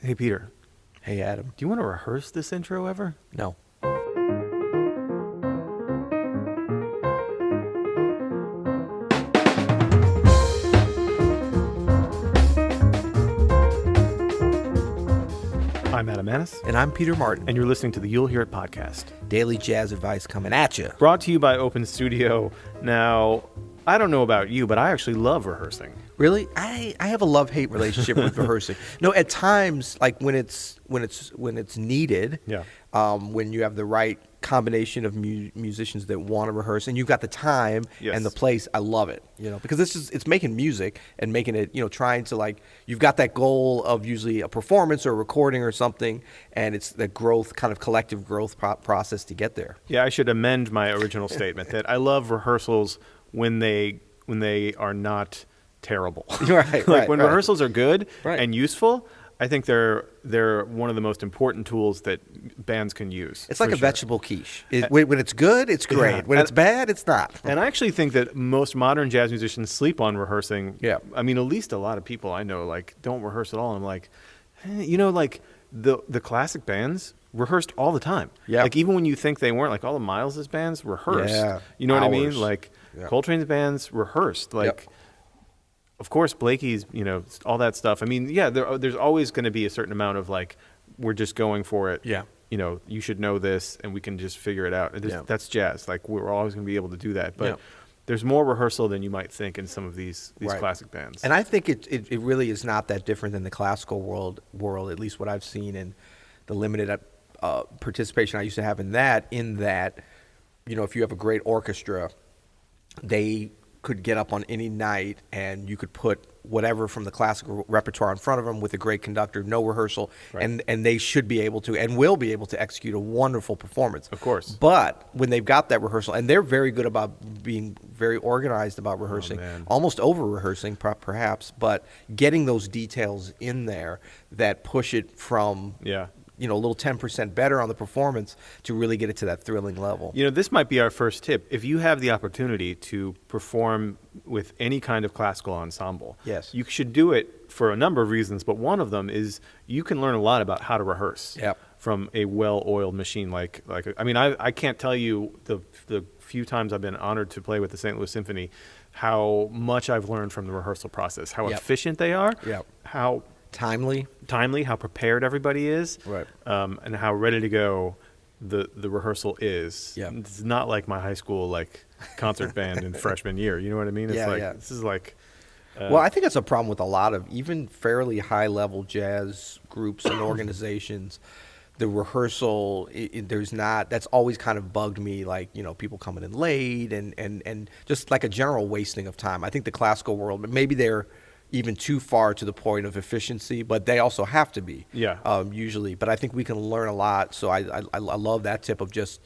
Hey, Peter, Hey, Adam. do you want to rehearse this intro ever? No. I'm Adam Maness, And I'm Peter Martin. and you're listening to the You'll Hear It podcast. Daily jazz advice coming at you. Brought to you by Open Studio. Now, I don't know about you, but I actually love rehearsing. Really? I have a love-hate relationship with rehearsing. No, at times, like when it's needed, Yeah. when you have the right combination of musicians that want to rehearse and you've got the time Yes. and the place, I love it, because it's making music and making it, trying to you've got that goal of usually a performance or a recording or something, and it's the growth, kind of collective growth process to get there. Yeah, I should amend my original statement that I love rehearsals when they are not terrible. Right, When right. rehearsals are good Right. and useful, I think they're one of the most important tools that bands can use. It's like for a sure. vegetable quiche. When it's good, it's great. Yeah. When it's bad, it's not. And I actually think that most modern jazz musicians sleep on rehearsing. Yeah. I mean, at least a lot of people I know don't rehearse at all. And I'm like, the classic bands rehearsed all the time. Yeah. Like even when you think they weren't, like all the Miles' bands rehearsed. Yeah. You know what I mean? Hours. Like Yeah. Coltrane's bands rehearsed. Like, of course, Blakey's, all that stuff. I mean, yeah, there's always going to be a certain amount of we're just going for it. Yeah. You should know this and we can just figure it out. Yeah. That's jazz. Like we're always going to be able to do that. But Yeah. there's more rehearsal than you might think in some of these Right. classic bands. And I think it really is not that different than the classical world, at least what I've seen in the limited participation I used to have in that, if you have a great orchestra, they could get up on any night and you could put whatever from the classical repertoire in front of them with a great conductor, no rehearsal, Right. and they should be able to and will be able to execute a wonderful performance. Of course. But when they've got that rehearsal, and they're very good about being very organized about rehearsing, man. almost over-rehearsing perhaps, but getting those details in there that push it from Yeah. a little 10% better on the performance to really get it to that thrilling level. This might be our first tip. If you have the opportunity to perform with any kind of classical ensemble, Yes. you should do it for a number of reasons, but one of them is you can learn a lot about how to rehearse Yep. from a well-oiled machine. I can't tell you the few times I've been honored to play with the St. Louis Symphony, how much I've learned from the rehearsal process, how Yep. efficient they are, Yep. how Timely. how prepared everybody is, Right. And how ready to go the rehearsal is. Yeah. It's not like my high school concert band in freshman year. You know what I mean? It's Yeah. This is like. Well, I think that's a problem with a lot of even fairly high-level jazz groups and organizations. The rehearsal, there's not. That's always kind of bugged me. People coming in late and just like a general wasting of time. I think the classical world, maybe they're even too far to the point of efficiency, but they also have to be. Yeah. Usually, but I think we can learn a lot. So I love that tip of just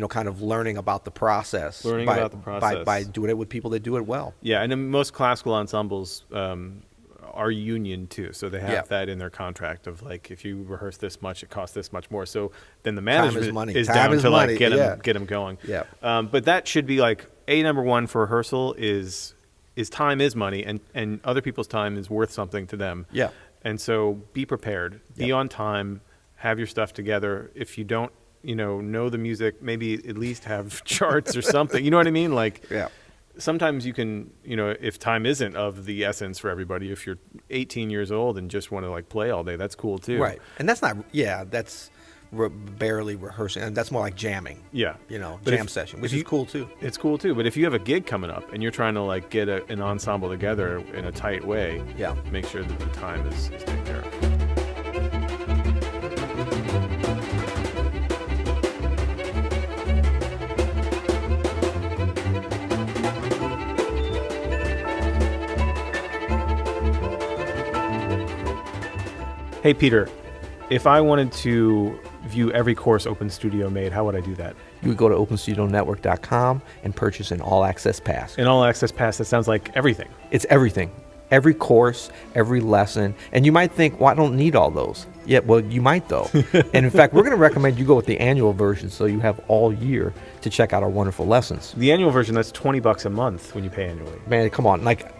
kind of learning about the process. Learning about the process. by doing it with people that do it well. Yeah, and then most classical ensembles are union too, so they have Yeah. that in their contract of if you rehearse this much, it costs this much more. So then the Time management is money. is Time down is to money. get Yeah. them going. Yeah. But that should be number one for rehearsal is time is money, and other people's time is worth something to them. Yeah. And so be prepared, be Yep. on time, have your stuff together. If you don't, know the music, maybe at least have charts or something. You know what I mean? Yeah. Sometimes you can, if time isn't of the essence for everybody, if you're 18 years old and just want to play all day, that's cool too. Right. And that's not. Yeah. That's barely rehearsing, and that's more like jamming. Yeah. But Jam session, which is cool too. It's cool too. But if you have a gig coming up and you're trying to get an ensemble together in a tight way, Yeah. make sure that the time is taken care of. Hey, Peter, if I wanted to view every course Open Studio made, how would I do that? You would go to openstudionnetwork.com and purchase an all-access pass. An all-access pass, that sounds like everything. It's everything. Every course, every lesson. And you might think, well, I don't need all those. Yeah, well, you might though. And in fact, we're going to recommend you go with the annual version so you have all year to check out our wonderful lessons. The annual version, that's $20 a month when you pay annually. Man, come on. Like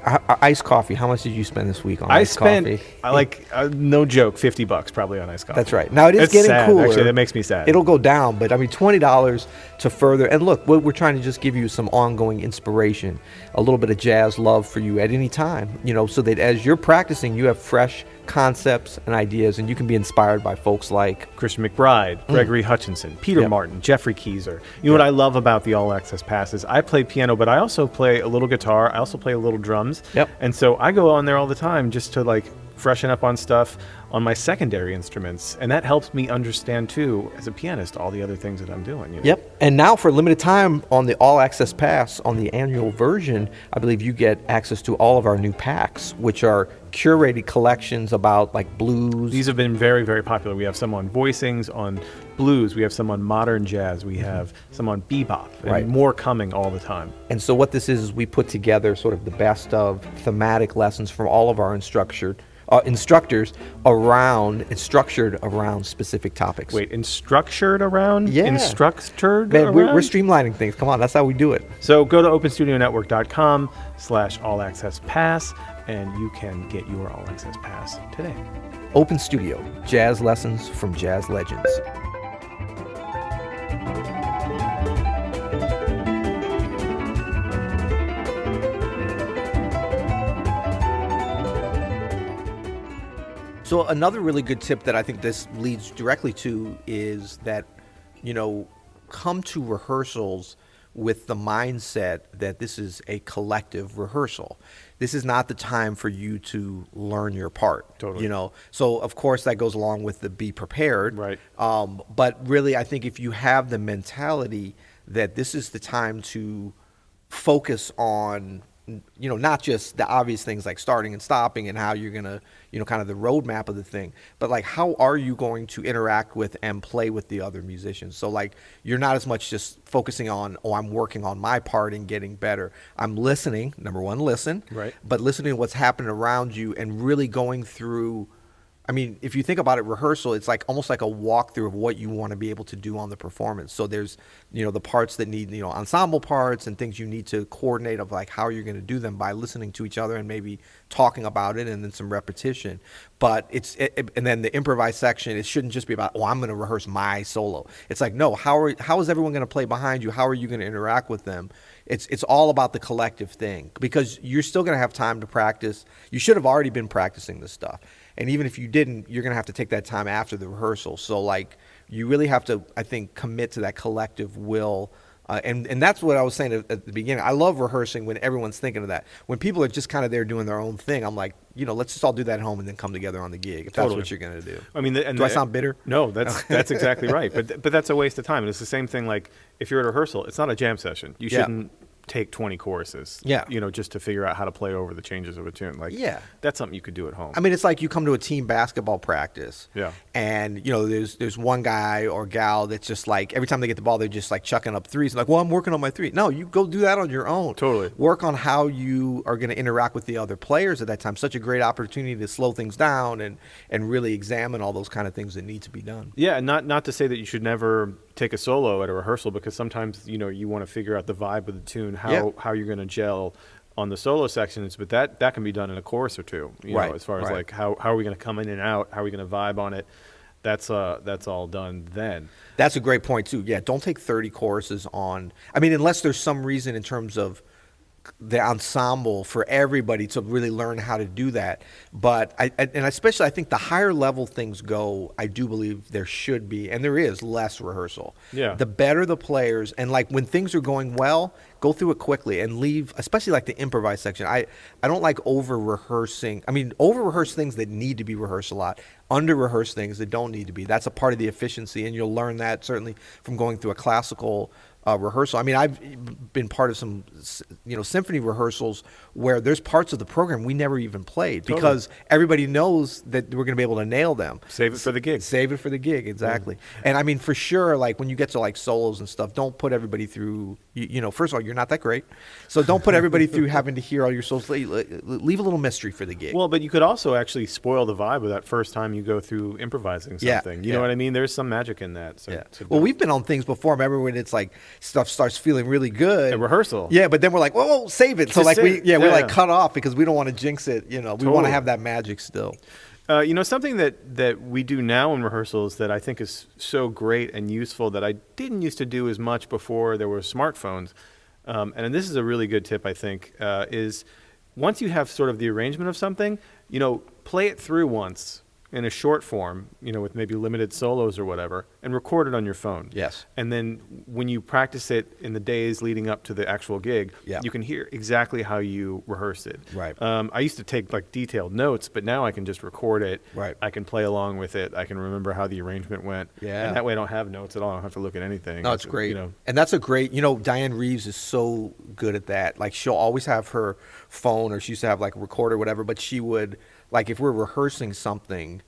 iced coffee, how much did you spend this week on I iced spent, coffee? no joke, $50 probably on iced coffee. That's right. Now, it is It's getting sad. cooler. Actually, that makes me sad. It'll go down, but I mean, $20 to further. And look, we're trying to just give you some ongoing inspiration, a little bit of jazz love for you at any time, so that as you're practicing, you have fresh concepts and ideas, and you can be inspired by folks like Christian McBride, Gregory Hutchinson, Peter Yep. Martin, Jeffrey Keyser. You know what I love about the All Access Pass is I play piano, but I also play a little guitar. I also play a little drums. Yep. And so I go on there all the time just to like freshen up on stuff on my secondary instruments. And that helps me understand too, as a pianist, all the other things that I'm doing. Yep. And now for a limited time on the All Access Pass, on the annual version, I believe you get access to all of our new packs, which are curated collections about like blues. These have been very, very popular. We have some on voicings, on blues. We have some on modern jazz. We have some on bebop. And Right. more coming all the time. And so what this is we put together sort of the best of thematic lessons from all of our instructors around and structured around specific topics. Wait, instructured around? Yeah. Instructured Man, we're around? streamlining things. Come on, that's how we do it. So go to openstudionetwork.com/all-access-pass and you can get your All Access Pass today. Open Studio, jazz lessons from jazz legends. So another really good tip that I think this leads directly to is that, come to rehearsals with the mindset that this is a collective rehearsal. This is not the time for you to learn your part. Totally. So of course that goes along with the be prepared. Right. But really, I think if you have the mentality that this is the time to focus on, not just the obvious things like starting and stopping and how you're going to, kind of the roadmap of the thing, but like how are you going to interact with and play with the other musicians? So like you're not as much just focusing on, I'm working on my part and getting better. I'm listening, number one, listen, Right. but listening to what's happening around you and really going through. I mean, if you think about it, rehearsal, it's like almost like a walkthrough of what you want to be able to do on the performance. So there's, the parts that need, ensemble parts and things you need to coordinate of like how you're going to do them by listening to each other and maybe talking about it and then some repetition. But and then the improvised section, it shouldn't just be about, I'm going to rehearse my solo. It's like, no, how is everyone going to play behind you? How are you going to interact with them? It's all about the collective thing because you're still going to have time to practice. You should have already been practicing this stuff. And even if you didn't, you're going to have to take that time after the rehearsal. So, like, you really have to, I think, commit to that collective will. And that's what I was saying at the beginning. I love rehearsing when everyone's thinking of that. When people are just kind of there doing their own thing, I'm like, let's just all do that at home and then come together on the gig if that's Totally. what you're going to do. I mean, Do I sound bitter? No, that's exactly right. But that's a waste of time. And it's the same thing like if you're at a rehearsal, it's not a jam session. You Yeah. shouldn't take 20 choruses, Yeah. just to figure out how to play over the changes of a tune. Like, Yeah. that's something you could do at home. I mean, it's like you come to a team basketball practice. Yeah. And, there's one guy or gal that's just like, every time they get the ball, they're just like chucking up threes. Like, well, I'm working on my three. No, you go do that on your own. Totally. Work on how you are going to interact with the other players at that time. Such a great opportunity to slow things down and really examine all those kind of things that need to be done. Yeah, and not to say that you should never take a solo at a rehearsal because sometimes, you want to figure out the vibe of the tune, how you're going to gel on the solo sections, but that can be done in a chorus or two, Right, as far as right. like how are we going to come in and out, how are we going to vibe on it. That's all done then. That's a great point, too. Yeah, don't take 30 choruses on. I mean, unless there's some reason in terms of the ensemble for everybody to really learn how to do that. But especially I think the higher level things go, I do believe there should be, and there is, less rehearsal. Yeah. The better the players, and like when things are going well, go through it quickly and leave, especially like the improvised section. I don't like over rehearsing. I mean, over rehearse things that need to be rehearsed a lot, under rehearse things that don't need to be. That's a part of the efficiency, and you'll learn that certainly from going through a classical rehearsal. I mean, I've been part of some, symphony rehearsals where there's parts of the program we never even played because everybody knows that we're going to be able to nail them. Save it for the gig. Save it for the gig, exactly. And I mean, for sure, like when you get to like solos and stuff, don't put everybody through. First of all, you're not that great, so don't put everybody through having to hear all your solos. Leave a little mystery for the gig. Well, but you could also actually spoil the vibe of that first time you go through improvising something. You know what I mean? There's some magic in that. So, well, we've been on things before. Remember when it's like stuff starts feeling really good at rehearsal? Yeah, but then we're like, whoa, save it. So Just like we're like cut off because we don't want to jinx it. We want to have that magic still. Something that we do now in rehearsals that I think is so great and useful that I didn't used to do as much before there were smartphones, and this is a really good tip I think, is once you have sort of the arrangement of something, play it through once in a short form, with maybe limited solos or whatever, and record it on your phone. Yes. And then when you practice it in the days leading up to the actual gig, you can hear exactly how you rehearsed it. Right. I used to take like detailed notes, but now I can just record it. Right. I can play along with it. I can remember how the arrangement went. Yeah. And that way I don't have notes at all. I don't have to look at anything. No, it's great. And that's a great, Diane Reeves is so good at that. Like she'll always have her phone, or she used to have like a recorder or whatever, but she would, like if we're rehearsing something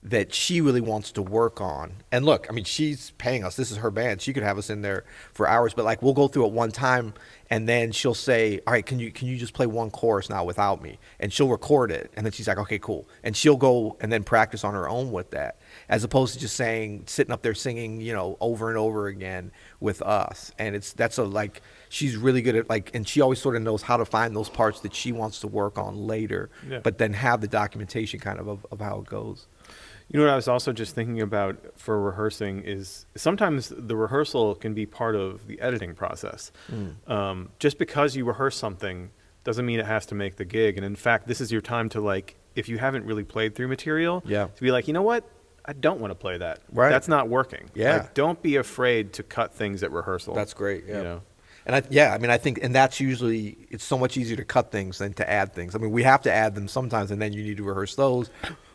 that she really wants to work on. And look, I mean, she's paying us. This is her band. She could have us in there for hours, but like we'll go through it one time and then she'll say, all right, can you just play one chorus now without me? And she'll record it. And then she's like, okay, cool. And she'll go and then practice on her own with that, as opposed to just sitting up there singing, over and over again with us. And she's really good at and she always sort of knows how to find those parts that she wants to work on later, but then have the documentation kind of how it goes. You know what I was also just thinking about for rehearsing is sometimes the rehearsal can be part of the editing process. Just because you rehearse something doesn't mean it has to make the gig. And in fact, this is your time to if you haven't really played through material, to be like, you know what? I don't want to play that. Right. That's not working. Yeah. Don't be afraid to cut things at rehearsal. That's great. Yeah. And I think, and that's usually, it's so much easier to cut things than to add things. I mean, we have to add them sometimes, and then you need to rehearse those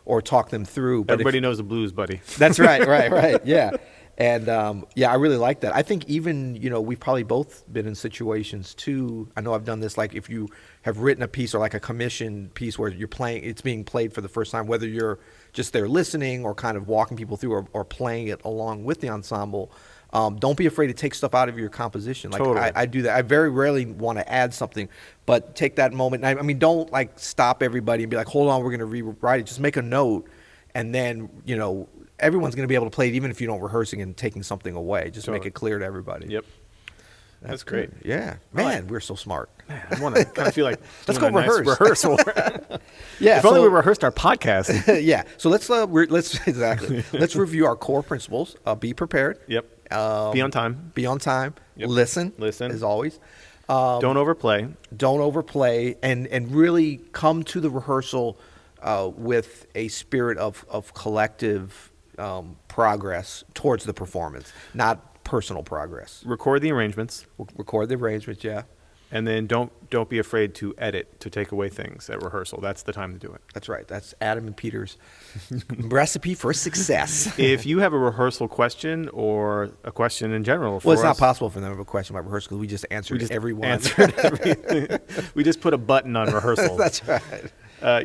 or talk them through. But everybody knows the blues, buddy. That's right, right, yeah. And I really like that. I think even, we've probably both been in situations too. I know I've done this, like if you have written a piece or like a commission piece where you're playing, it's being played for the first time, whether you're just there listening or kind of walking people through or playing it along with the ensemble. Don't be afraid to take stuff out of your composition. Like totally. I do that. I very rarely want to add something, but take that moment. I mean, don't stop everybody and be like, hold on, we're going to rewrite it. Just make a note, and then everyone's going to be able to play it, even if you don't rehearsing and taking something away. Just make it clear to everybody. Yep. That's great. Good. Yeah, man, we're so smart. Man, I want to kind of feel like let's go rehearse. Nice rehearsal. Yeah, if only we rehearsed our podcast. Yeah. So let's let's review our core principles. Be prepared. Yep. Be on time. Be on time. Yep. Listen as always. Don't overplay. Don't overplay, and really come to the rehearsal with a spirit of collective progress towards the performance, not personal progress. Record the arrangements. Record the arrangements, yeah. And then don't be afraid to edit, to take away things at rehearsal. That's the time to do it. That's right. That's Adam and Peter's recipe for success. If you have a rehearsal question or a question in general for well, it's us, not possible for them to have a question about rehearsal because we just answered everyone. Answered everything. We just put a button on rehearsal. That's right.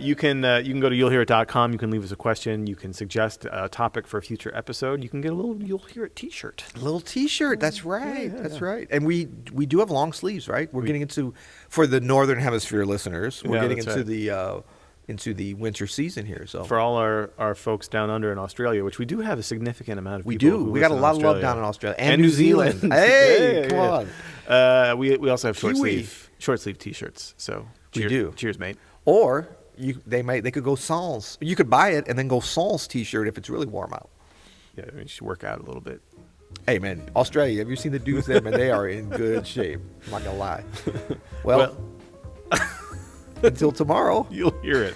You can go to you'llhearit.com. You can leave us a question. You can suggest a topic for a future episode. You can get a little You'll Hear It t-shirt. A little t-shirt. That's right. Yeah. That's right. And we do have long sleeves, right? We're getting into, for the Northern Hemisphere listeners, we're getting into the winter season here. So for all our folks down under in Australia, which we do have a significant amount of people. We do. We got a lot of love down in Australia and New Zealand. Hey, come on. We also have short sleeve t-shirts. So we do. Cheers, mate. Or they could go sans. You could buy it and then go sans t-shirt if it's really warm out. Yeah, you should work out a little bit. Hey man, Australia, have you seen the dudes there? Man, they are in good shape. I'm not gonna lie. Well until tomorrow. You'll hear it.